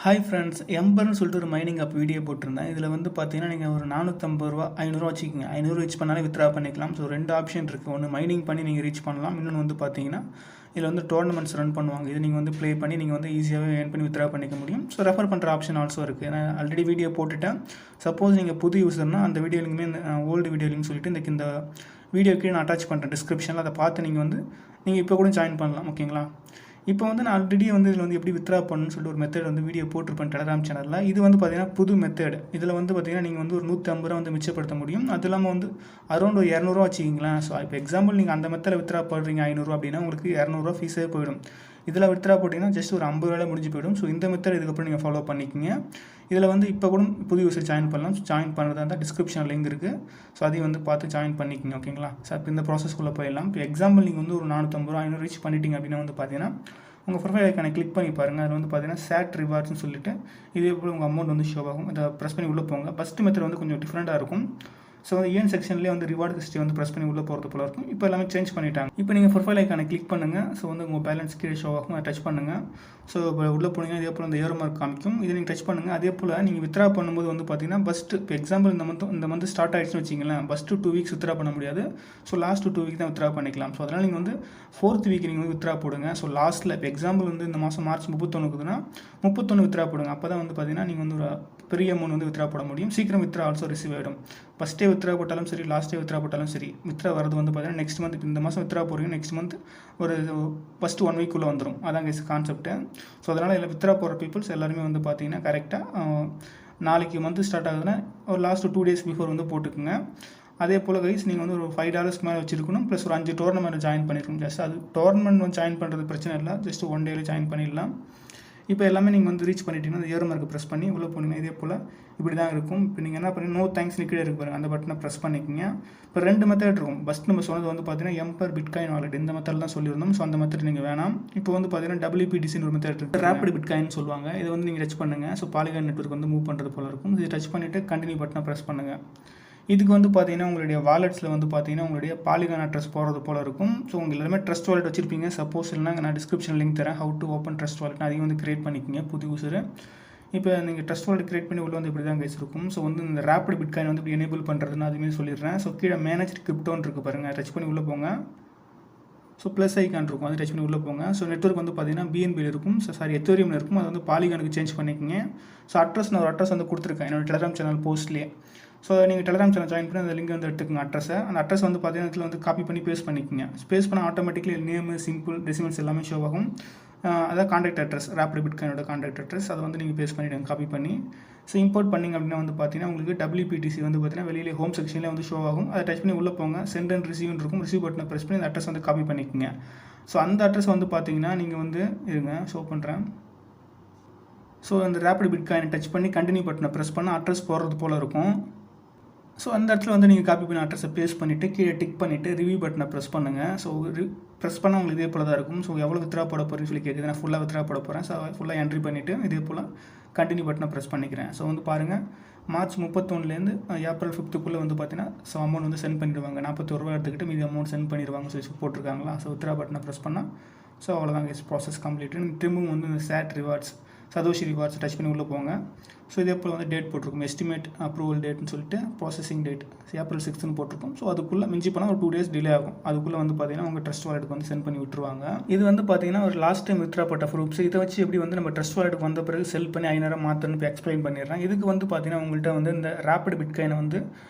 Hi friends, எம்பர்னு சொல்லிட்டு ஒரு mining app video போட்டிருந்தேன். இதில் வந்து பார்த்தீங்கன்னா, நீங்கள் ஒரு 450 ரூபா 500 வச்சுக்கோங்க. 500 ரீச் பண்ணாலே வித்ரா பண்ணிக்கலாம். ஸோ 2 ஆப்ஷன் இருக்குது. ஒன்று மைனிங் பண்ணி நீங்கள் ரீச் பண்ணலாம். இன்னொன்று வந்து பார்த்தீங்கன்னா, இதில் வந்து டோர்னமெண்ட்ஸ் ரன் பண்ணுவாங்க. இது நீங்கள் வந்து ப்ளே பண்ணி நீங்கள் வந்து ஈஸியாகவே ஏர்ன் பண்ணி வித்ரா பண்ணிக்க முடியும். ஸோ ரெஃபர் பண்ணுற ஆப்ஷன் ஆல்சோ இருக்குது. நான் ஆல்ரெடி வீடியோ போட்டுட்டேன். சப்போஸ் நீங்கள் புது யூஸர்னால் அந்த வீடியோ லிங்க்குமே ஓல்டு வீடியோ லிங்க் சொல்லிட்டு இந்த வீடியோ கீழே நான் அட்டாச் பண்ணுறேன் டிஸ்கிரிப்ஷனில். அதை பார்த்து நீங்கள் இப்போ கூட ஜாயின் பண்ணலாம். ஓகேங்களா? இப்போ வந்து நான் ஆல்ரெடி வந்து இதில் வந்து எப்படி வித்ரா பண்ணணும்னு சொல்லிட்டு ஒரு மெத்தட் வந்து வீடியோ போட்டிருப்பேன் டெலகிராம் சேனலில். இது வந்து பார்த்தீங்கன்னா புது மெத்தட். இதில் வந்து பார்த்தீங்கன்னா நீங்கள் வந்து ஒரு 150 ரூபா வந்து மிச்சப்படுத்த முடியும். அது இல்லாமல் வந்து அரௌண்ட் ஒரு 200 ரூபா வச்சுக்கிங்களேன். ஸோ இப்போ எக்ஸாம்பிள் நீங்கள் அந்த மெத்தடில் வித்ரா பண்ணுறீங்க 500 ரூபா அப்படின்னா உங்களுக்கு 200 ரூபா ஃபீஸே போயிடும். இதில் வித்ரா போட்டிங்கன்னா ஜஸ்ட் ஒரு 50 ரூபாயில் முடிஞ்சு போயிடும். ஸோ இந்த மெத்தட் இதுக்கப்புறம் நீங்கள் ஃபாலோ பண்ணிக்கிங்க. இதில் வந்து இப்போ கூட புது யூஸர் ஜாயின் பண்ணலாம். ஜாயின் பண்ணுறதா இருந்தால் டிஸ்கிரிப்ஷன் லிங்க் இருக்குது. ஸோ அதையும் வந்து பார்த்து ஜாயின் பண்ணிக்கிங்க. ஓகேங்களா? ஸோ இப்போ இந்த ப்ராசஸ்க்குள்ளே போயிடலாம். இப்போ எக்ஸாம்பிள் நீங்கள் வந்து ஒரு 450 ரூபா 500 ரீச் பண்ணிட்டீங்க அப்படின்னா வந்து பார்த்தீங்கன்னா உங்கள் ப்ரொஃபைல் ஐக்கானை கிளிக் பண்ணி பாருங்கள். அதில் வந்து பார்த்தீங்கன்னா சேட் ரிவார்ட்ஸ்னு சொல்லிட்டு இதே போல் உங்கள் அமௌண்ட் வந்து ஷோ ஆகும். அதை ப்ரெஸ் பண்ணி உள்ளே போங்க. ஃபஸ்ட்டு மெத்தட் வந்து கொஞ்சம் டிஃப்ரெண்ட்டாக இருக்கும். ஸோ ஏன் செக்ஷன்லேயே வந்து ரிவார்டு ஹிஸ்ட்ரி வந்து ப்ரெஸ் பண்ணி உள்ளே போகிறது போல இருக்கும். இப்போ எல்லாமே சேஞ்ச் பண்ணிட்டாங்க. இப்போ நீங்கள் ப்ரொஃபைல் ஐக்கானை கிளிக் பண்ணுங்கள். ஸோ வந்து உங்கள் பேலன்ஸ் கீழே ஷோ ஆகும். அதை டச் பண்ணுங்கள். ஸோ இப்போ உள்ளே போனீங்கன்னா இதே போல் அந்த ஏரோ மார்க் காமிக்கும். இதை நீங்கள் டச் பண்ணுங்கள். அதே போல் நீங்கள் வித்ரா பண்ணும்போது வந்து பார்த்தீங்கன்னா ஃபஸ்ட்டு இப்போ எக்ஸாம்பிள் இந்த மந்த் ஸ்டார்ட் ஆகிடுச்சுன்னு வச்சிங்களேன். ஃபஸ்ட்டு 2 வீக்ஸ் வித்ரா பண்ண முடியாது. ஸோ லாஸ்ட்டு 2 வீக் தான் வித்ரா பண்ணிக்கலாம். ஸோ அதனால் நீங்கள் வந்து 4th வீக் நீங்கள் வந்து வித்ரா போடுங்க. ஸோ லாஸ்ட்டில் இப்போ எக்ஸாம்பிள் வந்து இந்த மாதம் மார்ச் 31 இருக்குதுன்னா 31 வித்ரா போடுங்க. அப்போ தான் வந்து பார்த்தீங்கன்னா நீங்கள் வந்து ஒரு பெரிய அமௌண்ட் வந்து வித்ரா போட முடியும். சீக்கிரம் வித்ரா ஆல்சோ ரிசீவ் ஆகிடும். ஃபஸ்ட்டே வித்ரா போட்டாலும் சரி, லாஸ்ட்டே வித்ரா போட்டாலும் சரி, வித்ரா வரது வந்து பார்த்தீங்கன்னா நெக்ஸ்ட் மந்த் இந்த மாதம் வித்ரா போடுறீங்க, நெக்ஸ்ட் மந்த் ஒரு ஃபஸ்ட்டு 1 வீக்குள்ளே வந்துடும். அதான் கைஸ் கான்செப்ட்டு. ஸோ அதனால் இதில் வித்ரா போகிற பீப்புள்ஸ் எல்லாருமே வந்து பார்த்தீங்கன்னா கரெக்டாக நாளைக்கு மந்த் ஸ்டார்ட் ஆகுதுன்னா ஒரு லாஸ்ட்டு 2 டேஸ் பிஃபோர் வந்து போட்டுக்குங்க. அதே போல் கைஸ் நீங்கள் வந்து ஒரு $5 மேலே வச்சுருக்கணும். ப்ளஸ் ஒரு 5 டோர்னமெண்ட் ஜாயின் பண்ணியிருக்கணும். ஜஸ்ட் அது டோர்னமெண்ட் வந்து ஜாயின் பண்ணுறது பிரச்சனை இல்லை. ஜஸ்ட் 1 டேல ஜாயின் பண்ணிடலாம். இப்போ எல்லாமே நீங்கள் வந்து ரீச் பண்ணிட்டீங்கன்னா அந்த ஏரோ மார்க்கை ப்ரெஸ் பண்ணி உள்ளே போனீங்கன்னா இதே போல் இப்படி தான் இருக்கும். இப்போ நீங்கள் என்ன பண்ணி நோ தேங்க்ஸ் கீழே இருக்கு பாருங்கள், அந்த பட்டனை ப்ரெஸ் பண்ணிக்கிங்க. இப்போ 2 மெத்தட் இருக்கும். ஃபஸ்ட் நம்ம சொன்னது வந்து பார்த்தீங்கன்னா எம்பர் பிட்காயின் வாலெட் இந்த மெத்தட் தான் சொல்லியிருந்தோம். ஸோ அந்த மெத்தட் நீங்கள் வேணாம். இப்போ வந்து பார்த்தீங்கன்னா WPTCன்னு ஒரு மெத்தட் இருக்குது. ரேப்பிட் பிட்காயின் சொல்லுவாங்க. இதை வந்து நீங்கள் டச் பண்ணுங்கள். ஸோ பாலிகான் நெட்வொர்க் வந்து மூவ் பண்ணுறது போல இருக்கும். இதை டச் பண்ணிவிட்டு கண்டினியூ பட்டனை ப்ரெஸ் பண்ணுங்கள். இதுக்கு வந்து பார்த்தீங்கன்னா உங்களுடைய வாலெட்ஸில் வந்து பார்த்தீங்கன்னா உங்களுடைய பாலிகான் அட்ரஸ் போகிறது போல இருக்கும். ஸோ உங்கள் எல்லாமே ட்ரஸ்ட் வாலெட் வச்சிருப்பீங்க. சப்போஸ் இல்லைனா நான் டிஸ்கிரிப்ஷன் லிங்க் தரேன், how to open trust wallet, அதையும் வந்து கிரியேட் பண்ணிக்கிங்க புது யூஸர். இப்போ நீங்கள் ட்ரஸ்ட் வாலெட் கிரியேட் பண்ணி உள்ள வந்து இப்படி தான் கைஸ் இருக்கும். ஸோ வந்து இந்த ரேப்பிட் பிட்காயின் வந்து இப்படி எனேபிள் பண்ணுறதுன்னு அதுமாரி சொல்லிடுறேன். ஸோ கீழே மேனேஜ் கிரிப்டோன்னு இருக்குது பாருங்கள், டச் பண்ணி உள்ளே போங்க. ஸோ ப்ளஸ் ஐக்கான் இருக்கும், அது டச் பண்ணி உள்ளே போங்க. ஸோ நெட்வொர்க் வந்து பார்த்தீங்கன்னா BNBயில் இருக்கும். எத்தோரியமில் இருக்கும். அது வந்து பாலிகானுக்கு சேஞ்ச் பண்ணிக்கோங்க. ஸோ நான் ஒரு அட்ரஸ் வந்து கொடுத்துருக்கேன் என்னோட டெலிகிராம் சேனல் போஸ்ட்லேயே. ஸோ நீங்கள் டெலிகிராம் சேனல் ஜாயின் பண்ணி அந்த லிங்க் வந்து எடுத்துக்கோங்க அட்ரஸை. அந்த அட்ரஸ் வந்து பார்த்தீங்கன்னா இதில் வந்து காப்பி பண்ணி பேஸ்ட் பண்ணிக்கோங்க. பேஸ்ட் பண்ணால் ஆட்டோமேட்டிக்லி நேமு, சிம்பிள், டெசிமல்ஸ் எல்லாமே ஷோ ஆகும். அதான் கான்டாக்ட் அட்ரஸ், ரேப்பிட் பிட்காயினோட கான்டாக்ட் அட்ரஸ். அதை வந்து நீங்கள் பேஸ்ட் பண்ணிவிடுங்க காப்பி பண்ணி. ஸோ இம்போர்ட் பண்ணிங்க அப்படின்னா வந்து பார்த்தீங்கன்னா உங்களுக்கு WPTC வந்து பார்த்தீங்கன்னா வெளியிலே ஹோம் செக்ஷனில் வந்து ஷோ ஆகும். அதை டச் பண்ணி உள்ளே போங்க. சென்ட் அண்ட் ரிசீவ்னு இருக்கும். ரிசீவ் பட்டனை ப்ரெஸ் பண்ணி அந்த அட்ரஸ் வந்து காப்பி பண்ணிக்கோங்க. ஸோ அந்த அட்ரஸ் வந்து பார்த்தீங்கன்னா நீங்கள் வந்து இருங்க ஷோ பண்ணுறேன். ஸோ அந்த ரேப்பிட் பிட்காயினை டச் பண்ணி கண்டினியூ பட்டனை ப்ரெஸ் பண்ணால் அட்ரஸ் போடுறது போல் இருக்கும். ஸோ அந்த இடத்துல வந்து நீங்கள் காப்பி பண்ணி அட்ரஸை பேஸ்ட் பண்ணிவிட்டு கீழே டிக் பண்ணிவிட்டு ரிவ்யூ பட்டனை ப்ரெஸ் பண்ணுங்கள். ஸோ ப்ரெஸ் பண்ணால் உங்களுக்கு இதே போல் தான் இருக்கும். ஸோ எவ்வளோ வித்ரா போட போகிறேன்னு சொல்லி கேட்குது. நான் ஃபுல்லாக வித்ரா போட போகிறேன். ஸோ ஃபுல்லாக என்ட்ரி பண்ணிவிட்டு இதே போல் கண்டினியூ பட்டனை ப்ரெஸ் பண்ணிக்கிறேன். ஸோ வந்து பாருங்கள், மார்ச் 31லேருந்து ஏப்ரல் 5க்குள்ளே வந்து பார்த்தீங்கன்னா ஸோ அமௌண்ட் வந்து சென்ட் பண்ணிடுவாங்க. 41 ரூபா எடுத்துக்கிட்டு மீதி அமௌண்ட் சென்ட் பண்ணிடுவாங்க சொல்லி போட்டிருக்காங்களா. ஸோ வித்ரா பட்டனை ப்ரெஸ் பண்ணால் ஸோ அவ்வளோதான் ப்ராசஸ் கம்ப்ளீட். திரும்பவும் வந்து இந்த சேட் ரிவார்ட்ஸ், சதோஷி ரிவார்ட்ஸ் டச் பண்ணி உள்ளே போங்க. ஸோ இதே போல் வந்து டேட் போட்டிருக்கும், எஸ்டிமேட் அப்ரூவல் டேட்னு சொல்லிட்டு ப்ராசஸிங் டேட் ஏப்ரல் 6ன்னு போட்டிருக்கும். ஸோ அதுக்குள்ளே மிஞ்சி போனால் ஒரு 2 டேஸ் டிலே ஆகும். அதுக்குள்ளே வந்து பார்த்தீங்கன்னா உங்கள் ட்ரஸ்ட் வாலெட்டுக்கு வந்து சென்ட் பண்ணி விட்டுருவாங்க. இது வந்து பார்த்தீங்கன்னா ஒரு லாஸ்ட் டைம் வித்ரா போட்ட ப்ரூஃப்ஸ். இதை வச்சு எப்படி வந்து நம்ம ட்ரஸ்ட் வாலெட்டுக்கு வந்த பிறகு செல் பண்ணி 500 மாற்றணும்னு இப்போ எக்ஸ்பிளைன் பண்ணிடுறேன். இதுக்கு வந்து பார்த்தீங்கன்னா உங்கள்கிட்ட வந்து இந்த ரேப்பிட் பிட்காயினை வந்து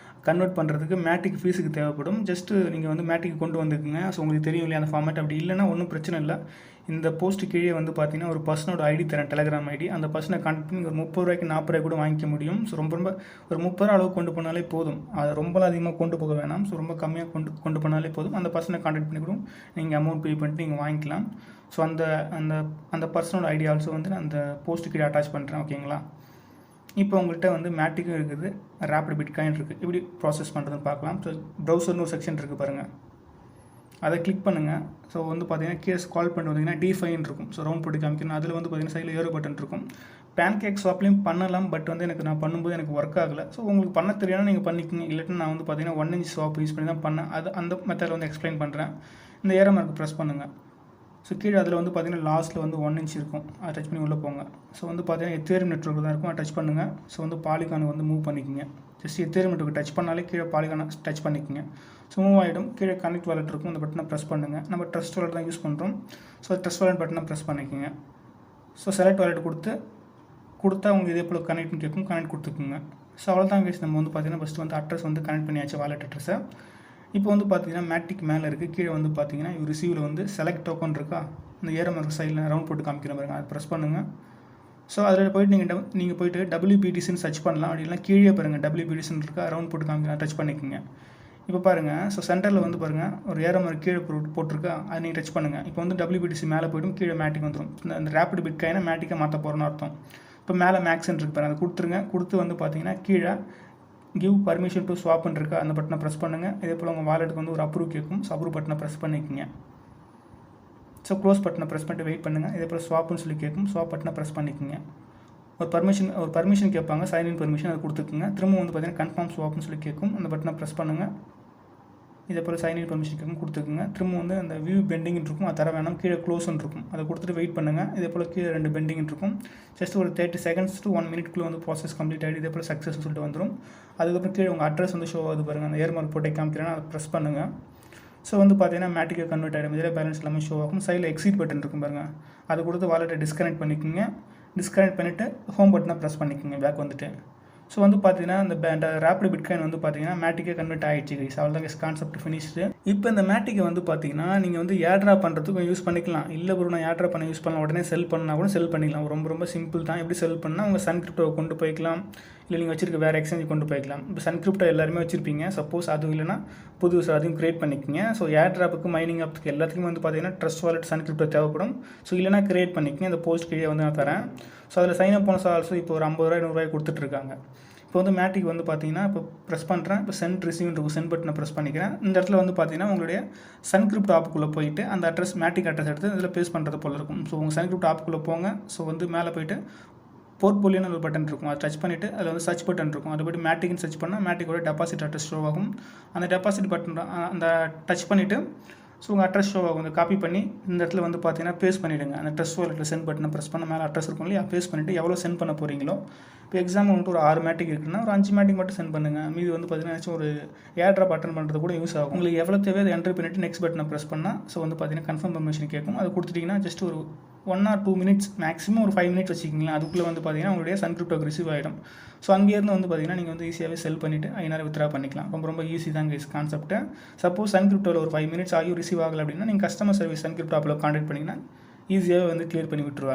கன்வெர்ட் பண்ணுறதுக்கு மேட்டிக் ஃபீஸுக்கு தேவைப்படும். ஜஸ்ட்டு நீங்கள் வந்து மேட்டிக்கு கொண்டு வந்துக்குங்க. ஸோ உங்களுக்கு தெரியும் இல்லையா அந்த ஃபார்மேட். அப்படி இல்லைனா ஒன்றும் பிரச்சனை இல்லை. இந்த போஸ்ட்டு கீழே வந்து பார்த்தீங்கன்னா ஒரு பர்சனோட ஐடி தரேன், டெலிகிராம் ஐடி. அந்த பர்சனை கான்டெக்ட் பண்ணி ஒரு 30 ரூபாய்க்கு 40 ரூபாய் கூட வாங்கிக்க முடியும். ஸோ ரொம்ப ஒரு 30 ரூபா அளவு கொண்டு போனாலே போதும். அதை ரொம்பலாம் அதிகமாக கொண்டு போக வேணாம். ஸோ ரொம்ப கம்மியாக கொண்டு போனாலே போதும். அந்த பர்சனை கான்டெக்ட் பண்ணி கூட நீங்கள் அமௌண்ட் பே பண்ணிட்டு நீங்கள் வாங்கிக்கலாம். ஸோ அந்த பர்சனோட ஐடி ஆல்சோ வந்து நான் அந்த போஸ்ட்டு கீழே அட்டாச் பண்ணுறேன். ஓகேங்களா? இப்போ உங்கள்கிட்ட வந்து மேட்டிக்கும் இருக்குது, ரேப்பிட் பிட்காயின் இருக்குது. எப்படி ப்ராசஸ் பண்ணுறதுன்னு பார்க்கலாம். ஸோ ப்ரௌசர்னு ஒரு செக்ஷன் இருக்குது பாருங்கள், அதை கிளிக் பண்ணுங்கள். ஸோ வந்து பார்த்தீங்கன்னா கீழே ஸ்க்ரால் பண்ணி வந்தீங்கன்னா டிஃபைன் இருக்கும். ஸோ ரவுண்ட் போட்டு காமிக்கணும். அதில் வந்து பார்த்தீங்கன்னா சைடில் ஏரோ பட்டன் இருக்கும். பேன்கேக் ஸ்வாப்லையும் பண்ணலாம். பட் வந்து நான் பண்ணும்போது எனக்கு ஒர்க் ஆகலை. ஸோ உங்களுக்கு பண்ண தெரியாமல் நீங்கள் பண்ணிக்கோங்க. இல்லாட்டி நான் வந்து பார்த்தீங்கன்னா 1 inch ஸ்வாப் யூஸ் பண்ணி தான் பண்ணேன். அந்த மெத்தடில் வந்து எக்ஸ்பிளைன் பண்ணுறேன். இந்த ஏரோ மார்க் ப்ரெஸ் பண்ணுங்கள். ஸோ கீழே அதில் வந்து பார்த்தீங்கன்னா லாஸ்ட்டில் வந்து 1 இன்ச் இருக்கும், அதை டச் பண்ணி உள்ளே போங்க. ஸோ வந்து பார்த்தீங்கன்னா எத்தேரியம் நெட்வொர்க் தான் இருக்கும், அதை டச் பண்ணுங்கள். ஸோ வந்து பாலிகான் வந்து மூவ் பண்ணிக்கோங்க. ஜஸ்ட் எத்தேரியம் நெட்வொர்க் டச் பண்ணாலே கீழே பாலிகானை டச் பண்ணிக்கோங்க. ஸோ மூவ் ஆகிடும். கீழே கனெக்ட் வாலெட் இருக்கும், அந்த பட்டனை ப்ரெஸ் பண்ணுங்கள். நம்ம ட்ரஸ்ட் வாலெட் தான் யூஸ் பண்ணுறோம். ஸோ ட்ரஸ்ட் வாலெட் பட்டனை ப்ரெஸ் பண்ணிக்கோங்க. ஸோ செலக்ட் வாலெட் கொடுத்தா உங்களுக்கு இதே போல் கனெக்ட்னு கேட்கும், கனெக்ட் கொடுத்துக்குங்க. ஸோ அவ்வளோதான் கைஸ். நம்ம வந்து பார்த்தீங்கன்னா ஃபஸ்ட்டு வந்து அட்ரஸ் வந்து கனெக்ட் பண்ணியாச்சு, வாலெட் அட்ரஸை. இப்போ வந்து பார்த்தீங்கன்னா மேட்டிக் மேலே இருக்குது, கீழே வந்து பார்த்தீங்கன்னா ரிசீவில் வந்து செலக்ட் டோக்கன் இருக்கா, அந்த ஏற மார்க் சைடில் ரவுண்ட் போட்டு காமிக்கிற பாருங்க, அதை ப்ரெஸ் பண்ணுங்கள். ஸோ அதில் போய்ட்டு நீங்கள் போய்ட்டு WBTCன்னு சர்ச் பண்ணலாம். அப்படின்னா கீழே பாருங்கள் WBTCன்னு இருக்கா, ரவுண்ட் போட்டு காமிக்கலாம், டச் பண்ணிக்கோங்க. இப்போ பாருங்கள், ஸோ சென்டரில் வந்து பாருங்கள் ஒரு ஏற மார்க் கீழே போட்டிருக்கா, அதை நீங்கள் டச் பண்ணுங்கள். இப்போ வந்து WBTC மேலே போய்ட்டும் கீழே மேட்டிக் வந்துடும். இந்த ரேப்பிட் பிட்காயினை மேட்டிக்கை மாற்ற போகிறோன்னு அர்த்தம். இப்போ மேலே மேக்ஸ்ன்னு இருக்கு பாருங்கள், அதை கொடுத்துருங்க. கொடுத்து வந்து பார்த்தீங்கன்னா கீழே கிவ் பர்மிஷன் டு ஸ்வாப்னு இருக்கா, அந்த பட்டனை ப்ரெஸ் பண்ணுங்கள். இதே போல் உங்கள் வாலெட்டுக்கு வந்து ஒரு அப்ரூவ் கேட்கும். ஸோ அப்ரூவ் பட்டனை ப்ரெஸ் பண்ணிக்கோங்க. ஸோ க்ளோஸ் பட்டனை ப்ரெஸ் பண்ணிட்டு வெயிட் பண்ணுங்கள். இதே போல் ஸ்வாப்னு சொல்லி கேட்கும், ஸ்வாப் பட்டனை ப்ரெஸ் பண்ணிக்கோங்க. ஒரு பர்மிஷன் கேட்பாங்க, சைன்இன் பர்மிஷன், அதை கொடுத்துக்குங்க. திரும்ப வந்து பார்த்தீங்கன்னா கன்ஃபார்ம் ஸ்வாப்னு சொல்லி கேட்கும், அந்த பட்டனை ப்ரெஸ் பண்ணுங்கள். இதே போல் சைன்இன் பர்மிஷன் கேட்கும், கொடுத்துக்குங்க. திரும்ப வந்து அந்த வியூ பெண்டிங் இருக்கும், அது தர வேணாம், கீழே க்ளோஸ்ன்னு இருக்கும், அதை கொடுத்துட்டு வெயிட் பண்ணுங்கள். இதே போல் கீழே 2 பெண்டிங் இருக்கும். ஜஸ்ட் ஒரு 30 செகண்ட்ஸ் to 1 மினிட்குள்ளே வந்து ப்ராசஸ் கம்ப்ளீட் ஆகிட்டு இதே போல் சக்ஸஸ் சொல்லிட்டு வந்துடும். அதுக்கப்புறம் கீழே உங்கள் அட்ரஸ் வந்து ஷோ ஆகுது பாருங்கள், அந்த ஏர் மார்க் போட்டே காமிக்கிறேன்னா அதை ப்ரெஸ் பண்ணுங்கள். ஸோ வந்து பார்த்தீங்கன்னா மேட்டிக்கை கன்வெர்ட் ஆகிடும். இதில் பேலன்ஸ் எல்லாமே ஷோ ஆகும். சைடில் எக்ஸிட் பட்டன் இருக்கும் பாருங்கள், அதை கொடுத்து வாலெட்டை டிஸ்கனெக்ட் பண்ணிக்கோங்க. டிஸ்கனெக்ட் பண்ணிவிட்டு ஹோம் பட்டனை ப்ரெஸ் பண்ணிக்கோங்க, பேக் வந்துட்டு. ஸோ வந்து பார்த்தீங்கன்னா இந்த ரேப்பிட் பிட்காயின் வந்து பார்த்தீங்கன்னா மேட்டிக்கே கன்வெர்ட் ஆகிடுச்சு கைஸ். அவ்வளோதான் கைஸ், கான்செப்ட் ஃபினிஷ்டு. இப்போ இந்த மேட்டிக்கை வந்து பார்த்தீங்கன்னா நீங்கள் வந்து ஏர் ட்ராப் பண்ணுறதுக்கும் யூஸ் பண்ணிக்கலாம். இல்லை ப்ரோ நான் ஏர் ட்ராப் பண்ண யூஸ் பண்ணலாம், உடனே செல் பண்ணால் கூட செல் பண்ணிக்கலாம். ரொம்ப சிம்பிள் தான். எப்படி செல் பண்ணால் உங்கள் சன் கிரிப்டோவை கொண்டு போய்க்கலாம், இல்லை நீங்கள் வச்சிருக்க வேறு எக்ஸ்சேஞ்ச் கொண்டு போய்க்கலாம். இப்போ சன் கிரிப்டோ எல்லாருமே வச்சிருப்பீங்க. சப்போஸ் அதுவும் இல்லைனா புதுசு அதையும் கிரியேட் பண்ணிக்கோங்க. ஸோ ஏர் ட்ராப்புக்கு மைனிங் ஆப்புக்கு எல்லாத்துக்குமே வந்து பார்த்தீங்கன்னா ட்ரஸ்ட் வாலெட் சன் கிரிப்டோ தேவைப்படும். ஸோ இல்லைனா கிரியேட் பண்ணிக்கோங்க. இந்த போஸ்ட் கீழே வந்து நான் தரேன். ஸோ அதில் சைன் அப் போனஸ் ஆல்சோ இப்போ ஒரு 50 ரூபாய் 100 ரூபாய் கொடுத்துட்ருக்காங்க. இப்போ வந்து மேட்டிக் வந்து பார்த்தீங்கன்னா இப்போ ப்ரெஸ் பண்ணுறேன். இப்போ சென்ட் ரிசீவ் இருக்கும், சென்ட் பட்டனை ப்ரெஸ் பண்ணிக்கிறேன். இந்த இடத்துல வந்து பார்த்தீங்கன்னா உங்களுடைய சன் கிரிப்டோ ஆப்புக்குள்ளே போயிட்டு அந்த அட்ரஸ் மேட்டிக் அட்ரஸ் எடுத்து இதில் பேஸ் பண்ணுறது போல் இருக்கும். ஸோ உங்கள் சன் கிரிப்டோ ஆப்புக்குள்ளே போங்க. ஸோ வந்து மேலே போய்ட்டு போர்ட்போலியோன்னு ஒரு பட்டன் இருக்கும், அதை டச் பண்ணிவிட்டு அதில் வந்து சர்ச் பட்டன் இருக்கும், அதை போய்ட்டு மேட்டிக்னு சர்ச் பண்ணால் மேட்டிக்கோட டெபாசிட் அட்ரஸ் ஷோ ஆகும். அந்த டெபாசிட் பட்டன் அந்த டச் பண்ணிவிட்டு ஸோ உங்கள் அட்ரஸ் ஷோ ஆகும். காப்பி பண்ணி இந்த இடத்துல வந்து பார்த்தீங்கன்னா பேஸ்ட் பண்ணிவிடுங்க. அந்த ட்ரஸ்ட் வாலெட்டில் சென்ட் பட்டனை ப்ரெஸ் பண்ண மேலே அட்ரஸ் இருக்கும் இல்லையா, பேஸ்ட் பண்ணிவிட்டு எவ்வளோ சென்ட் பண்ண போகிறீங்களோ. இப்போ எக்ஸாம்பிள் வந்துட்டு ஒரு 6 மேட்டிக் இருக்குன்னா ஒரு 5 மேட்டிக் மட்டும் சென்ட் பண்ணுங்கள். மீது வந்து பார்த்தீங்கன்னா ஒரு ஏர் ட்ராப் அட்டன் பண்ணுறது கூட யூஸ் ஆகும். உங்களுக்கு எவ்வளோ தேவையோ அதை என்ட்ரி பண்ணிவிட்டு நெக்ஸ்ட் பட்டனை ப்ரெஸ் பண்ணால் ஸோ வந்து பார்த்தீங்கன்னா கன்ஃபார்ம் பர்மிஷன் கேட்கும். அதை கொடுத்துட்டிங்கன்னா ஜஸ்ட் ஒரு 1 or 2 மினிட்ஸ், மேக்ஸிமம் ஒரு 5 மினிட்ஸ் வச்சுக்கிங்களேன். அதுக்குள்ளே வந்து பார்த்தீங்கன்னா உங்களுடைய சன் கிரிப்டோக்கு ரிசீவ் ஆகிடும். ஸோ அங்கேருந்து வந்து பார்த்தீங்கன்னா நீங்கள் வந்து ஈஸியாகவே செல் பண்ணிவிட்டு ஐநாறு வித்ரா பண்ணிக்கலாம். ரொம்ப ஈஸி தான் கைஸ் கான்செப்ட்டு. சப்போஸ் சன் கிரிப்டோவில் ஒரு 5 மினிட்ஸ் ஆகியும் ரிசீவ் ஆகலை அப்படின்னா நீங்கள் கஸ்டமர் சர்வீஸ் சன் கிரிப்டோ ஆப்பில் கான்டாக்ட் பண்ணிங்கன்னா ஈஸியாகவே வந்து கிளியர் பண்ணி விட்டுருவாங்க.